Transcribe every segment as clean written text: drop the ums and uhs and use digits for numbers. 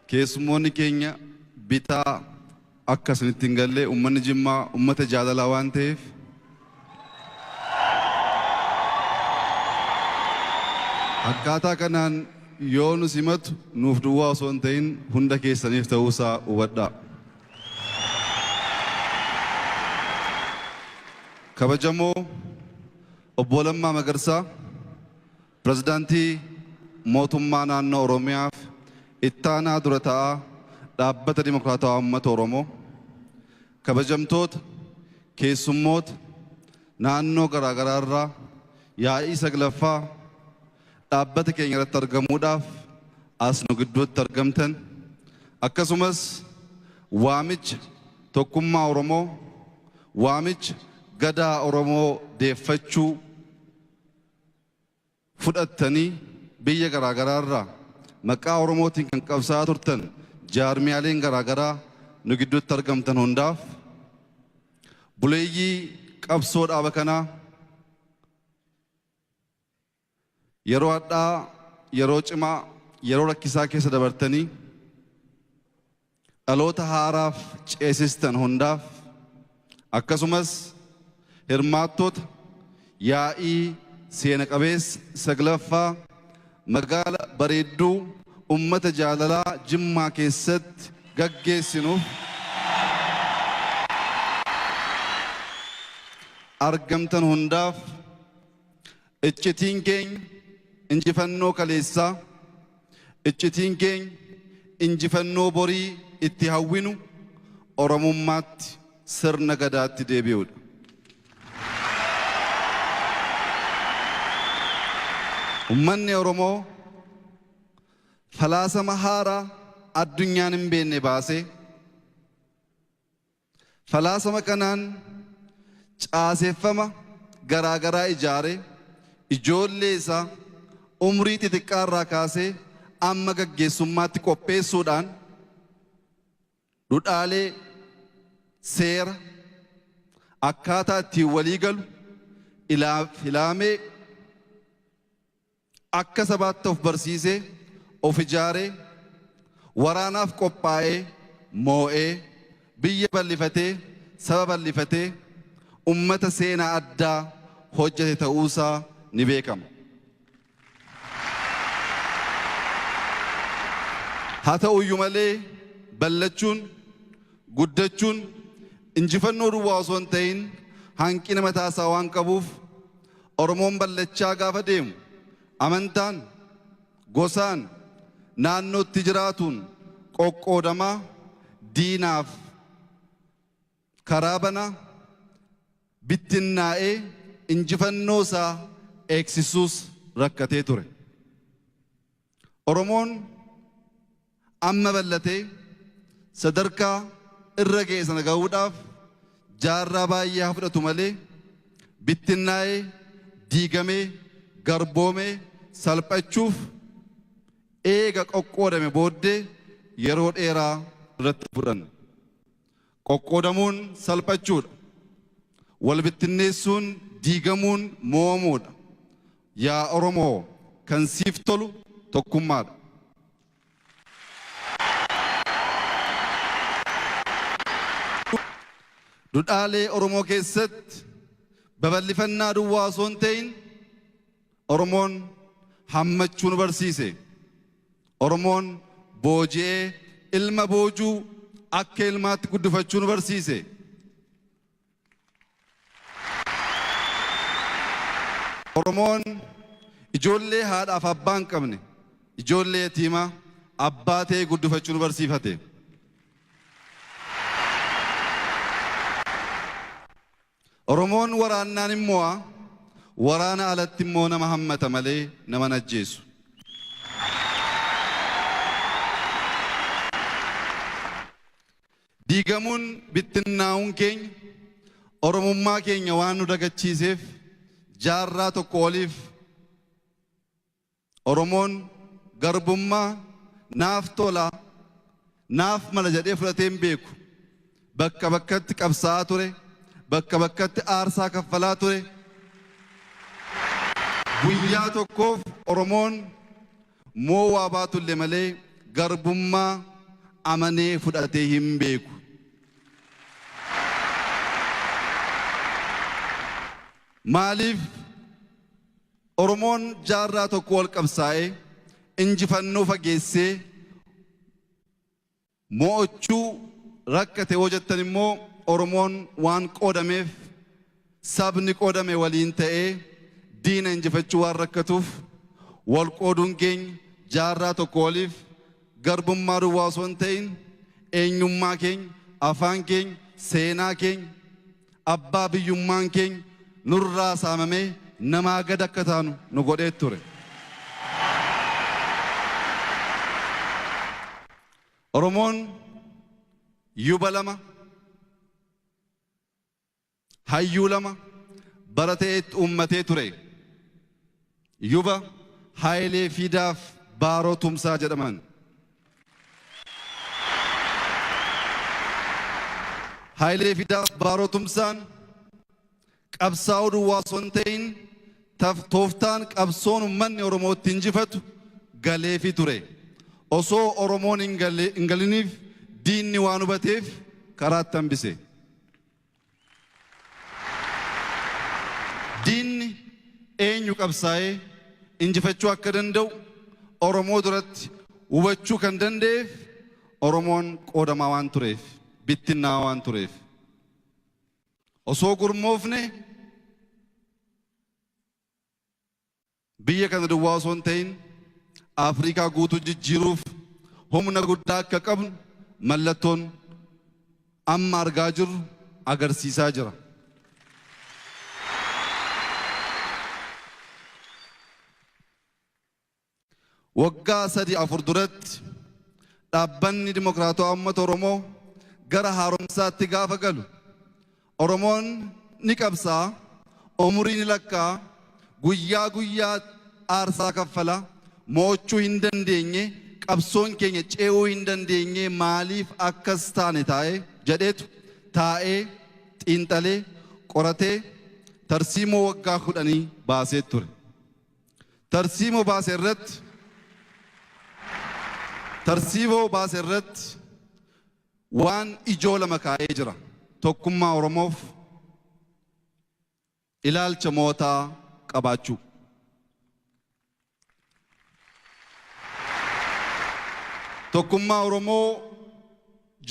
keessummoonni keenya bitaa akkasinitti hin galle ummanni Jimmaa ummata jaalalaa waan ta'eef akkaataa kanaan yoo nu simatu nuuf duwwaa osoo hin ta'in hunda keessaniif ta'uusaa hubadhaa. Kabajamoo obbo Lammaa Magarsaa pirezidaantii mootummaa naannoo Oromiyaaf ittaanaa dura taa'aa dhaabbata dimokiraatawaa uummata Oromoo, kabajamtoota keessummoota naannoo garaagaraa irraa yaa'ii saglaffaa dhaabbata keenya irratti argamuudhaaf as nu gidduutti argamtan, akkasumas waamicha tokkummaa Oromoo, waamicha gadaa Oromoo deeffachuu fudhattanii biyya garaagaraa irraa maqaa Oromootiin kan qabsaa'aa turtan jaarmiyaaleen garaagaraa nu gidduutti argamtan hundaaf buleeyyii qabsoo dhaaba kanaa yeroo hadhaa, yeroo cimaa, yeroo rakkisaa keessa dabartanii dhaloota haaraaf ceesistan hundaaf akkasumas hirmaattoota yaa'ii seena qabeessa saglaffaa magaala bareedduu ummata jaalalaa Jimmaa keessatti gaggeessinuuf argamtan hundaaf iccitiin keenya injifannoo kaleessaa, iccitiin keenya injifannoo borii itti hawwinu Oromummaatti sirna gadaatti deebi'uudha. Ummanni Oromoo falaasama haaraa addunyaan hin beekne baasee falaasama kanaan caaseeffama garaagaraa ijaaree ijoollee isaa umrii xixiqqaa irraa kaasee amma gaggeessummaatti qopheessuudhaan dhudhaalee seera akkaataa ittiin walii galu ilaamee akka sabaatti of barsiisee of ijaaree waraanaaf qophaa'ee moo'ee biyya bal'ifatee saba bal'ifatee ummata seenaa addaa hojjete ta'uusaa ni beekama. Haa ta'uyyuu malee ballachuun guddachuun injifannoo duwwaa osoo hin ta'in hanqina mataasaa waan qabuuf Oromoon ballachaa gaafa deemu amantaan, gosaan, naannootti jiraatuun qoqqoodamaa diinaaf karaa banaa bittinnaa'ee injifannoo isaa eegsisuus rakkatee ture. Oromoon amma ballatee sadarkaa irra ga'e sana ga'uudhaaf jaarraa baay'ee haa fudhatu malee bittinnaa'ee diigamee garboomee salphachuuf eega qoqqoodame booddee yeroo dheeraa irratti fudhanne. Qoqqoodamuun salphachuudha. Wal bittinneessuun diigamuun moo'amuudha. Yaa Oromoo kan siif tolu tokkummaadha. Dhudhaalee Oromoo keessatti babal'ifannaa duwwaa osoo hin ta'in Oromoon hammachuu nu barsiise. Oromoon booji'ee ilma boojuu akka ilmaatti guddifachuu nu barsiise. Oromoon ijoollee haadhaaf abbaa hin qabne, ijoollee yatiimaa abbaa ta'ee guddifachuu nu barsiifate. Oromoon waraannaan immoo waraana alatti immoo nama hammata malee nama ajjeesu. Diigamuun bittinnaa'uun keenya Oromummaa keenya waan nu dagachiiseef jaarraa tokko oliif Oromoon garbummaa naaf tola naaf mala jedhee fudhatee hin beeku. Bakka bakkatti qabsaa'aa ture, bakka bakkatti aarsaa kaffalaa ture. Guyyaa tokkoof Oromoon moo waa baatullee malee garbummaa amanee fudhatee hin beeku. Maaliif Oromoon jaarraa tokko wal qabsaa'ee injifannoo fageessee mo'achuu rakkate yoo jettan immoo Oromoon waan qoodameef sabni qoodame waliin ta'ee diina injifachuu waan rakkatuuf wal qooduun keenya jaarraa tokko waliif garbummaa duwwaa osoo hin ta'in eenyummaa keenya, afaan keenya, seenaa keenya, abbaa biyyummaan keenya nurraa saamamee namaa gad akka taanu nu godhee ture. Oromoon yuba lama, hayyuu lama baratee uummatee ture. Yuba Haayilee Fiidaaf Baaroo Tumsaa jedhaman. Haayilee Fiidaaf Baaroo Tumsaan qabsaa'uu duwwaa osoo hin ta'in tooftaan qabsoon uummanni Oromoo itti injifatu galeefii ture. Osoo Oromoon hin galiniif diinni waan hubateef karaatti hambise. Diinni eenyu qabsaa'ee injifachuu akka danda'u Oromoo duratti hubachuu kan danda'eef Oromoon qoodamaa waan tureef, bittinnaa waan tureef. Osoo gurmoofne biyya kana duwwaa osoo hin ta'in Afrikaa guutuu jijjiiruuf humna guddaa akka qabnu mallattoon amma argaa jirru agarsiisaa jira. Waggaa 3-4 duratti dhaabbanni Dimokiraatawaa Uummata Oromoo gara haaromsaatti gaafa galu Oromoon ni qabsaa, umurii ni lakkaa, guyyaa guyyaa aarsaa kaffala, mo'achuu hin dandeenye, qabsoon keenya ce'uu hin dandeenye maaliif akkas taane taa'ee jedheetu taa'ee xiinxalee qoratee tarsiimoo waggaa 10 baasee ture. Tarsiimoo baase irratti waan ijoo lama kaa'ee jira. Tokkummaa Oromoof ilaalcha mootaa qabaachuu. Tokkummaa Oromoo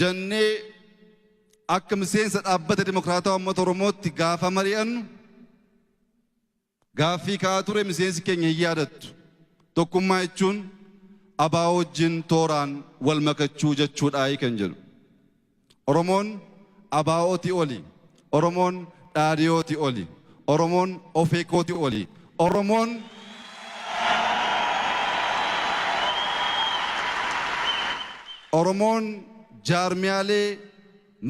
jennee akka miseensa dhaabbata Dimokiraatawaa Uummata Oromootti gaafa mari'annu gaaffii ka'aa ture miseensi keenya hin yaadattu. Tokkummaa jechuun abaa wajjin tooraan wal makachuu jechuudhaa kan jedhu. Oromoon abaa'ooti oli, Oromoon dhaadhiyooti oli, Oromoon ofeekooti oli, Oromoon jaarmiyaalee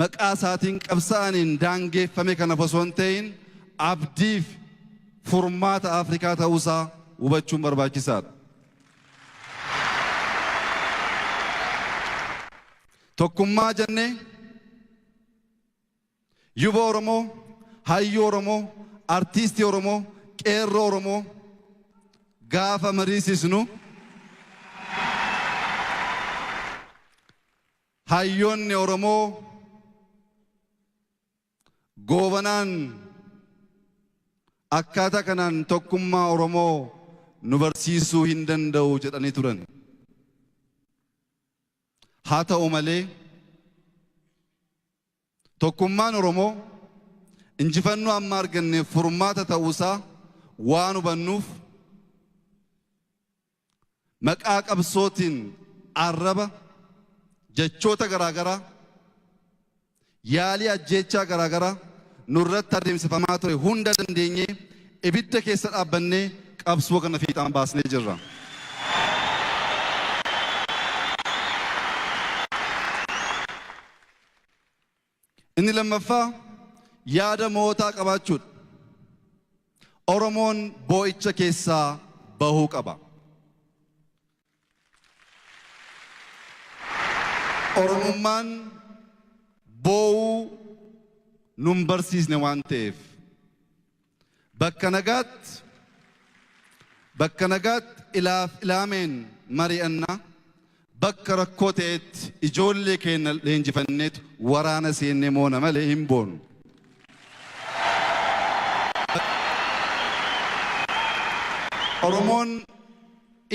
maqaa isaatiin qabsaa'aniin daangeffame kana osoo hin ta'in abdiif furmaata Afrikaa ta'uusaa hubachuun barbaachisaadha. Tokkummaa jennee yuba Oromoo, hayyuu Oromoo, artiistii Oromoo, qeerroo Oromoo gaafa mariisisnu hayyoonni Oromoo goobanaan akkaataa kanaan tokkummaa Oromoo nu barsiisuu hin danda'u jedhanii turan. Haa ta'u malee tokkummaan Oromoo injifannoo amma arganneef furmaata ta'uusaa waan hubannuuf maqaa qabsootiin arraba jechoota garaagaraa yaalii ajjeechaa garaagaraa nurratti adeemsifamaa ture hunda dandeenyee ibidda keessa dhaabbannee qabsoo kana fiixaan baasnee jirra. Inni lammaffaa yaada mootaa qabaachuudha. Oromoon boo'icha keessaa bahuu qaba. Oromummaan boo'uu nun barsiisne waan ta'eef bakka nagaatti ilaameen mari'annaa bakka rakkoo ta'etti ijoollee keenya leenjifanneetu waraana seennee moona malee hin boonu. Oromoon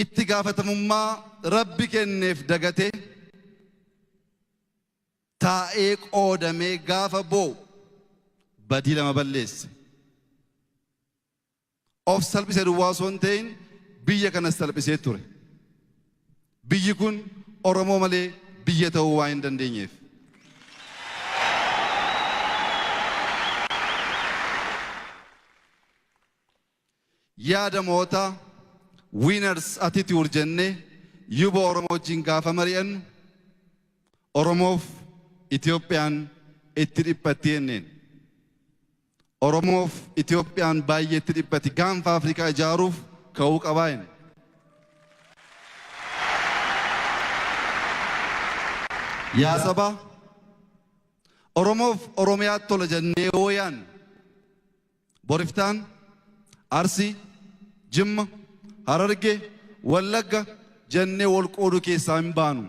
itti gaafatamummaa Rabbi kenneef dagatee taa'ee qoodamee gaafa boo'u badii lama balleesse. Of salphisee duwwaa osoo hin ta'in biyya kanas salphisee ture. Biyyi kun Oromoo malee biyya ta'uu waan hin dandeenyeef. Yaada mootaa winners attitude jennee yuba Oromoo wajjin gaafa mari'annu Oromoof Itoophiyaan itti dhiphatti jenneen. Oromoof Itoophiyaan baay'ee itti dhiphatti gaanfa Afrikaa ijaaruuf ka'uu qabaa jenne. Yaa saba Oromoof Oromiyaatti tola jennee hooyaan boriftaan Arsii Jimma Hararge Wallagga jennee wal qooduu keessaa hin baanu.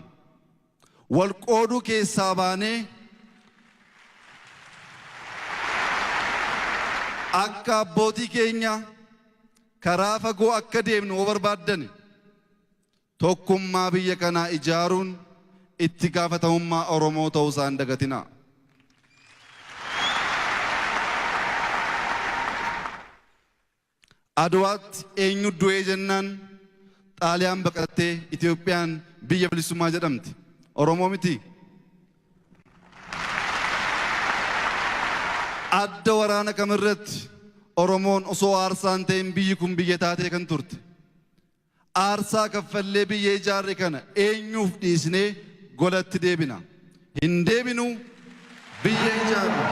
Wal qooduu keessaa baanee akka abbootii keenya karaa fagoo akka deemnu oo barbaaddan tokkummaa biyya kanaa ijaaruun itti gaafatamummaa Oromoo ta'uu isaa hin dagatinaa. Aduwaatti eenyu du'ee jennaan Xaaliyaan baqattee Itoophiyaan biyya bilisummaa jedhamti. Oromoo miti. Adda waraana kamirratti Oromoon osoo aarsaa hin ta'in biyyi kun biyya taatee kan turte. Aarsaa kaffallee biyya ijaarre kana eenyuuf dhiisnee golatti deebina. Hin deebinu biyya ijaarre.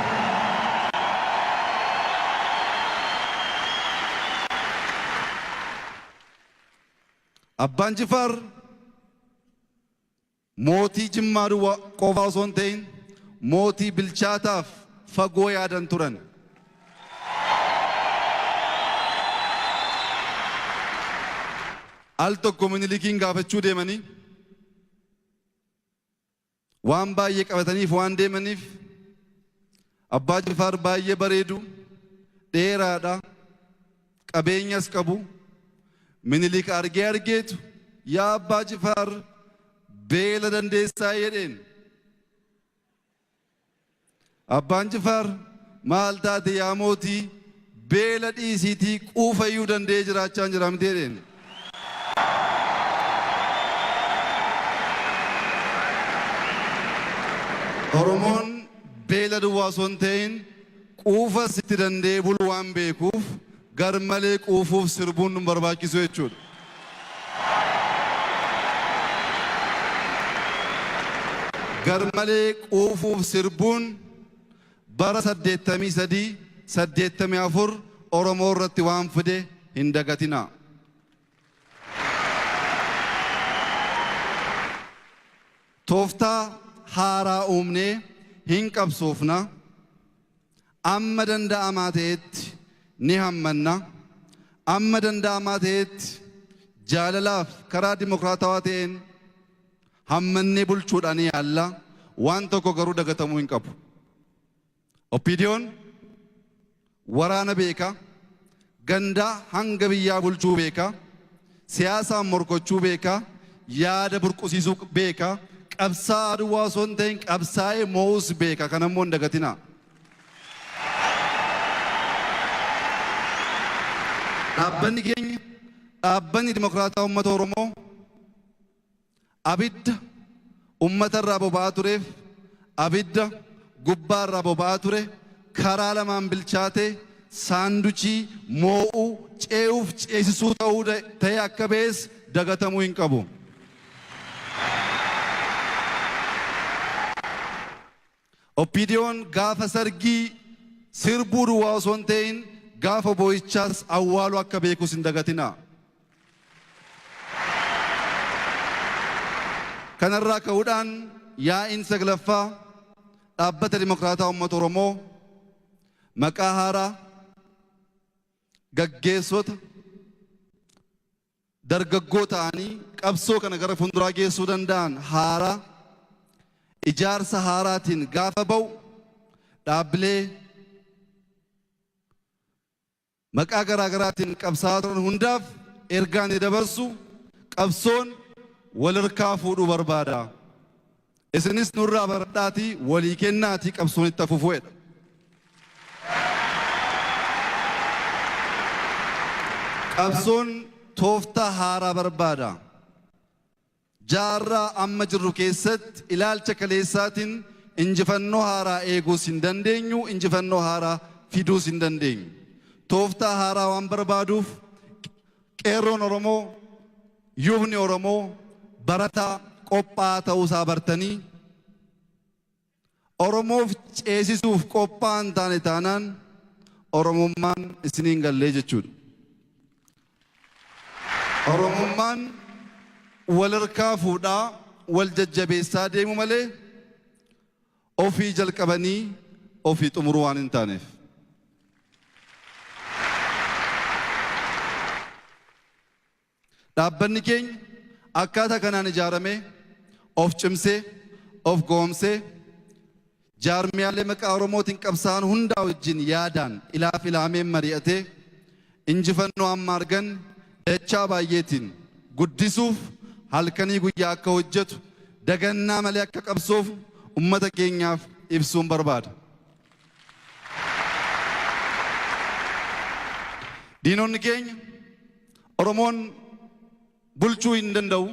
Abbaan Jifaar mootii Jimmaa duwwaa qofaa osoo hin ta'in mootii bilchaataaf fagoo yaadan turan. Al tokko Minilikiin gaafachuu deemanii waan baay'ee qabataniif waan deemaniif Abbaa Jifaar baay'ee bareedu dheeraadha qabeenyas qabu. Minilik argeetu yaa Abbaa Jifaar beela dandeessaa jedheen. Abbaan Jifaar maal taate yaa mootii beela dhiisiitii quufayyuu danda'ee jiraachaa jira miti jedheen. Oromoon beela duwwaa osoo hin ta'in quufas itti danda'ee bulu waan beekuuf gar malee quufuuf sirbuun nu barbaachisu jechuudha. Gar malee quufuuf sirbuun bara 83-84 Oromoo irratti waan fide hin dagatinaa. Tooftaa haaraa uumnee hin qabsoofna. Amma danda'amaa ta'etti ni hammanna. Amma danda'amaa ta'etti jaalalaaf karaa dimokiraatawaa ta'een hammannee bulchuudhaan yaalla. Waan tokko garuu dagatamuu hin qabu. Oppiidiyoon waraana beeka, gandaa hanga biyyaa bulchuu beeka, siyaasaan morkochuu beeka, yaada burqusiisuu beeka, qabsaa'aa duwwaa osoo hin ta'in qabsaa'ee mo'uus beeka. Kanammoo hin dagatinaa. Dhaabbanni keenya dhaabbanni dimokiraataa uummata Oromoo abidda uummata irraa boba'aa tureef abidda gubbaa irraa boba'aa ture karaa lamaan bilchaatee saanduchii moo'uu ce'uuf ceesisuu ta'uu ta'e akka bees dagatamuu hin qabu. Oppiidiyoon gaafa sargii sirbuu duwwaa osoo hin ta'in gaafa boo'ichaas awwaaluu akka beekus hin dagatinaa. Kanarraa ka'uudhaan yaa'iin saglaffaa dhaabbata dimokiraataa uummata Oromoo maqaa haaraa gaggeessota dargaggoo ta'anii qabsoo kana gara fuulduraa geessuu danda'an haaraa ijaarsa haaraatiin gaafa ba'u dhaabbilee maqaa garaa garaatiin qabsaa'aa turan hundaaf ergaan dabarsu qabsoon wal harkaa fuudhuu barbaada. Isinis nurraa baradhaatii walii kennaatii qabsoon itti fufuudha. Qabsoon tooftaa haaraa barbaada. Jaarraa amma jirru keessatti ilaalcha kaleessaatiin injifannoo haaraa eeguus hin dandeenyu, injifannoo haaraa fiduus hin dandeenyu. Tooftaa haaraa waan barbaaduuf qeerroon Oromoo, yuubni Oromoo barataa qophaa'aa ta'uusaa bartanii Oromoof ceesisuuf qophaa'aa hin taane taanaan Oromummaan isiniin gallee jechuudha. Oromummaan wal harkaa fuudhaa wal jajjabeessaa deemu malee ofii jalqabanii ofii xumuruu waan hin taaneef. Dhaabbanni keenya akkaataa kanaan ijaarame of cimsee of goomsee jaarmiyaalee maqaa Oromootiin qabsaa'an hundaa wajjin yaadaan ilaaf ilaameen mari'atee injifannoo amma argan dachaa baay'eetiin guddisuuf halkanii guyyaa akka hojjetu dagannaa malee akka qabsoof ummata keenyaaf ibsuun barbaada. Diinonni keenya Oromoon bulchuu hin danda'u,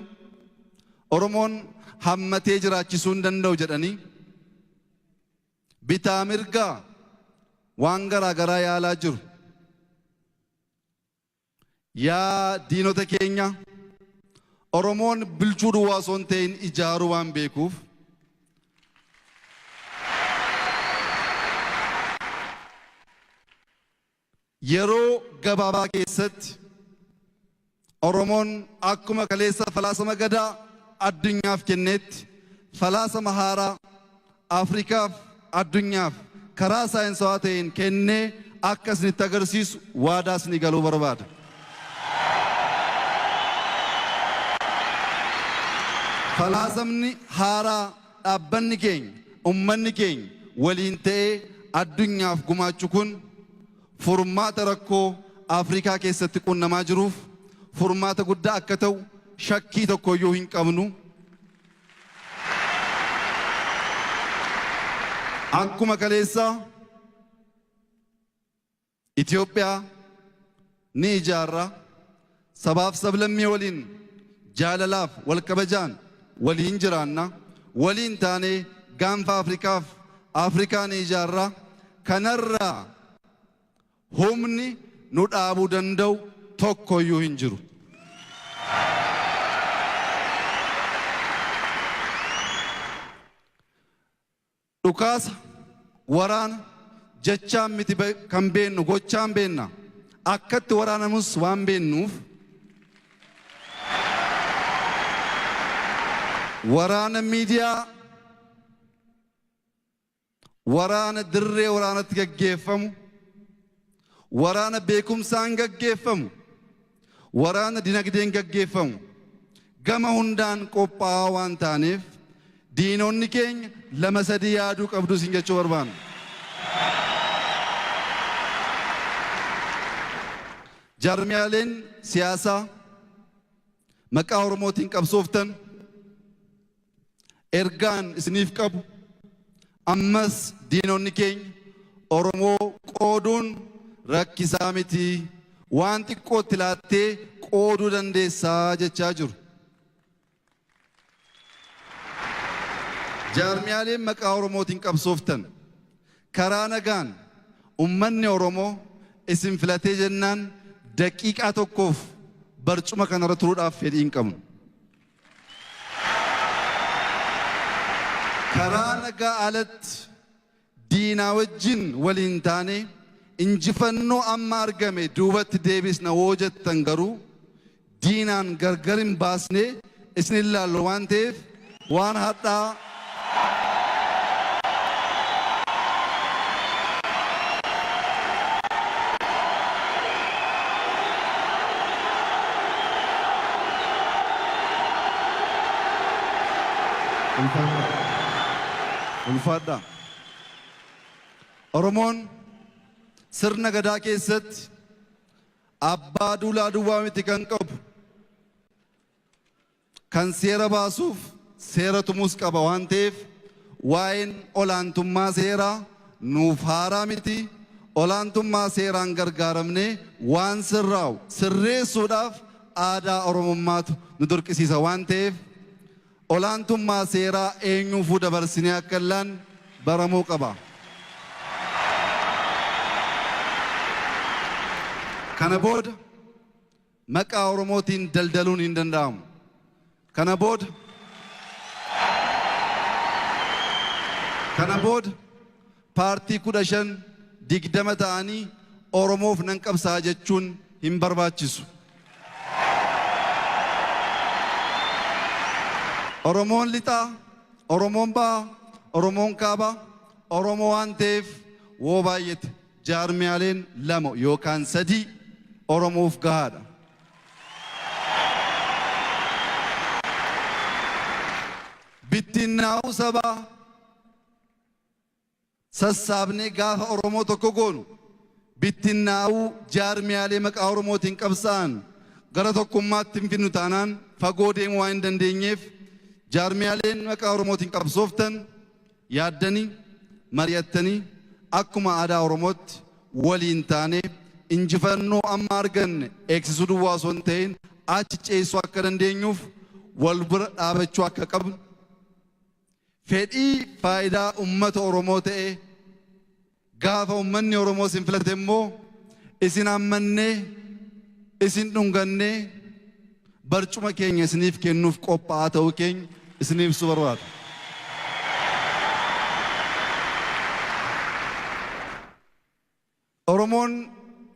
Oromoon hammatee jiraachisuu hin danda'u jedhanii bitaa mirgaa waan garaa garaa yaalaa jiru. Yaa diinota keenya Oromoon bulchuu duwwaa osoo hin ta'in ijaaruu waan beekuuf yeroo gabaabaa keessatti Oromoon akkuma kaleessa falaasama gadaa addunyaaf kenneetti falaasama haaraa Afrikaaf addunyaaf karaa saayinsawaa ta'een kennee akka isinitti agarsiisu waadaa isinii galuu barbaada. Falaasamni haaraa dhaabbanni keenya ummanni keenya waliin ta'ee addunyaaf gumaachu kun furmaata rakkoo Afrikaa keessatti qunnamaa jiruuf furmaata guddaa akka ta'u shakkii tokko iyyuu hin qabnu. Akkuma kaleessa Itoophiyaa ni ijaarra sabaaf sablammii waliin jaalalaaf wal kabajaan waliin jiraanna waliin taanee gaanfa Afrikaaf Afrikaa ni ijaarra kanarraa humni nu dhaabuu danda'u tokko iyyuu hin jiru. Dhukaasa waraana jechaan miti kan beennu gochaan beenna akkatti waraanamus waan beennuuf waraana miidiyaa waraana dirree waraanatti gaggeeffamu waraana beekumsaan gaggeeffamu waraana dinagdeen gaggeeffamu gama hundaan qophaa'aa waan taaneef diinonni keenya lama sadii yaaduu qabdu isin jechuu barbaanna. Jaarmiyaaleen siyaasaa maqaa Oromootiin qabsooftan ergaan isiniif qabu ammas diinonni keenya Oromoo qooduun rakkisaa miti waan xiqqootti laattee qooduu dandeessaa jechaa jiru. Jaarmiyaaleen maqaa Oromootiin qabsooftan karaa nagaan ummanni Oromoo isin filatee jennaan daqiiqaa tokkoof barcuma kanarra turuudhaaf fedhii hin qabnu. Karaa nagaa alatti diinaa wajjin waliin taane injifannoo amma argame duubatti deebisna hoo jettan garuu diinaan gargar hin baasne isin ilaallu waan ta'eef waan hadhaa ulfaadha. Oromoon sirna gadaa keessatti abbaa duulaa duwwaa miti kan qabu, kan seera baasuuf seera tumuus qaba waan ta'eef waa'een olaantummaa seeraa nuuf haaraa miti. Olaantummaa seeraan gargaaramnee waan sirraa'u sirreessuudhaaf aadaa oromummaatu nu dirqisiisa waan ta'eef olaantummaa seeraa eenyuufuu dabarsinee akka illaan baramuu qaba. Kana booda maqaa Oromootiin daldaluun hin danda'amu. Kana booda paartii 15-20 ta'anii Oromoof nan qabsaa jechuun hin barbaachisu. Oromoon lixaa, Oromoon bahaa, Oromoon kaabaa, Oromoo waan ta'eef woo baay'ate jaarmiyaaleen 2 yookaan 3 Oromoof gahaadha. Bittinnaa'uu sabaa sassaabnee gaafa Oromoo tokko goonu bittinnaa'uu jaarmiyaalee maqaa Oromootiin qabsa'an gara tokkummaatti hin fidnu taanaan fagoo deemuu waan hin dandeenyeef jaarmiyaaleen maqaa Oromootiin qabsooftan yaaddanii mari'attanii akkuma aadaa Oromootti waliin taanee injifannoo amma arganne eegsisuu duwwaa osoo hin ta'in achi ceessuu akka dandeenyuuf wal bira dhaabachuu akka qabnu fedhii faayidaa ummata Oromoo ta'e gaafa ummanni Oromoo isin filate immoo isin ammannee isin dhungannee barcuma keenya isiniif kennuuf qophaa'aa ta'uu keenya isiniif ibsuu barbaada. Oromoon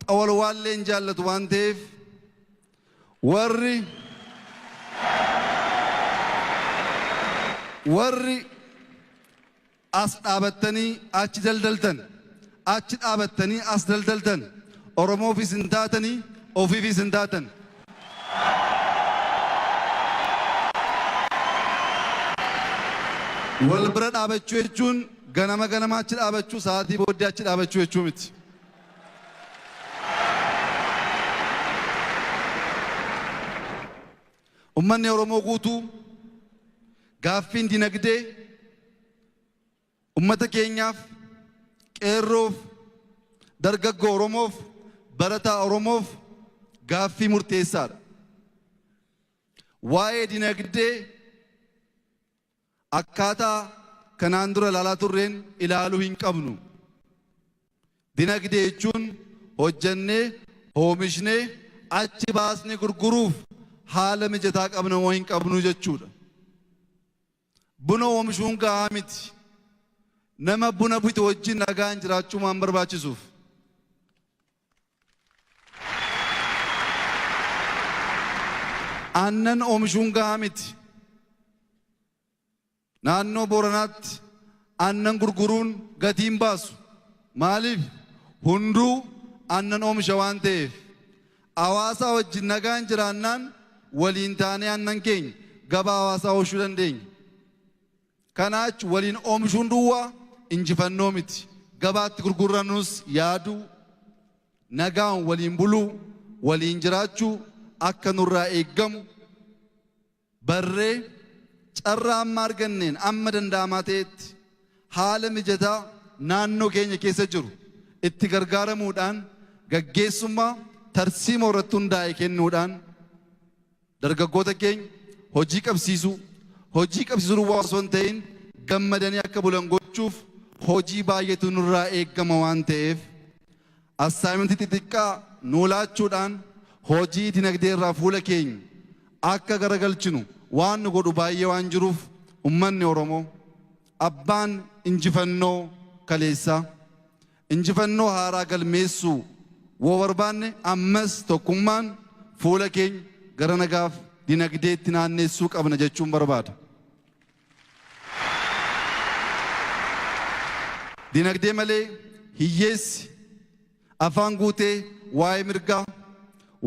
xawal waallee hin jaallatu waan ta'eef warri as dhaabattanii achi daldaltan, achi dhaabattanii as daldaltan, Oromoofis hin taatanii ofiifis hin taatan. Wal bira dhaabachuu jechuun ganama achi dhaabachuu, sa'aatii booddee achi dhaabachuu jechuu miti. Ummanni Oromoo guutuu gaaffiin dinagdee ummata keenyaaf, qeerroof, dargaggoo Oromoof, barataa Oromoof gaaffii murteessaadha. Waa'ee dinagdee akkaataa kanaan dura ilaalaa turreen ilaaluu hin qabnu. Dinagdee jechuun hojjannee, oomishnee, achi baasnee gurguruuf haala mijataa qabna moo hin qabnu jechuudha. Buna oomishuun gahaa miti. Nama buna bitu wajjin nagaan jiraachuu waan barbaachisuuf. Aannan oomishuun gahaa miti. Naannoo Booranaatti aannan gurguruun gatiin baasu. Maaliif? Hunduu aannan oomisha waan ta'eef. Hawaasaa wajjin nagaan jiraannaan waliin taanee aannan keenya gabaa hawaasaa oomishuu dandeenya. Kanaach waliin oomishuun duwwaa injifannoo miti. Gabaatti gurgurannus yaaduu, nagaan waliin buluu, waliin jiraachuu akka nurraa eeggamu barree carraa amma arganneen amma danda'amaa ta'etti haala mijataa naannoo keenya keessa jiru itti gargaaramuudhaan gaggeessummaa tarsiimoo irratti hundaa'e kennuudhaan dargaggoota keenya hojii qabsiisuu duwwaa osoo hin ta'in gammadanii akka bulan gochuuf hojii baay'eetu nurraa eeggama waan ta'eef assaayimentii xixiqqaa nuu laachuudhaan hojii dinagdee irraa fuula keenya akka garagalchinu waan nu godhu baay'ee waan jiruuf ummanni Oromoo abbaan injifannoo kaleessaa injifannoo haaraa galmeessuu woo barbaanne ammas tokkummaan fuula keenya gara nagaaf dinagdeetti naanneessuu qabna jechuun barbaada. Dinagdee malee hiyyeessi afaan guutee waa'ee mirgaa,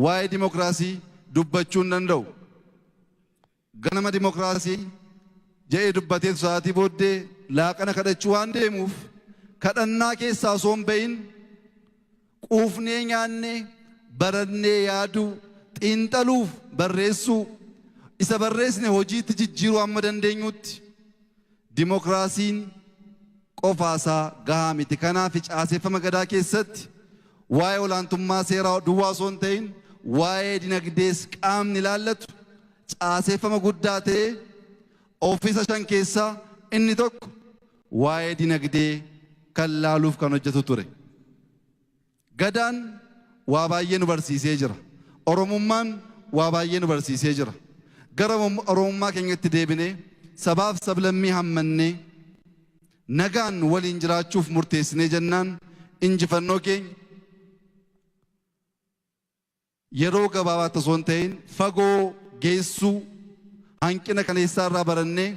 waa'ee dimokiraasii dubbachuu hin danda'u. Ganama dimokiraasii jedhee dubbatee sa'aatii booddee laaqana kadhachuu waan deemuuf kadhannaa keessaa osoo hin bahin quufnee nyaannee barannee yaaduu xiinxaluuf barreessuu isa barreessine hojiitti jijjiiruu amma dandeenyutti dimokiraasiin qofaasaa gahaa miti. Kanaaf caaseeffama gadaa keessatti waa'ee olaantummaa seeraa duwwaa osoo hin ta'in waa'ee dinagdees qaamni ilaallatu caaseeffama guddaa ta'e ofiisa shan keessaa inni tokko waa'ee dinagdee kan laaluuf kan hojjetu ture. Gadaan waa baay'ee nu barsiisee jira. Oromummaan waa baay'ee nu barsiisee jira. Gara oromummaa keenyatti deebinee sabaaf sablammii hammannee nagaan waliin jiraachuuf murteessinee jennaan injifannoo keenya yeroo gabaabaa osoo hin ta'in fagoo geessuu hanqina kaleessaa irraa barannee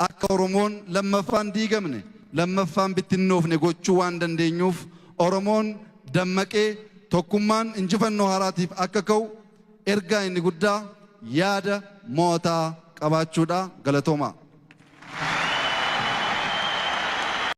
akka Oromoon lammaffaan diigamne lammaffaan bittinnoofne gochuu waan dandeenyuuf Oromoon dammaqee tokkummaan injifannoo haaraatiif akka ka'u ergaa inni guddaa yaada mootaa qabaachuudha. Galatooma.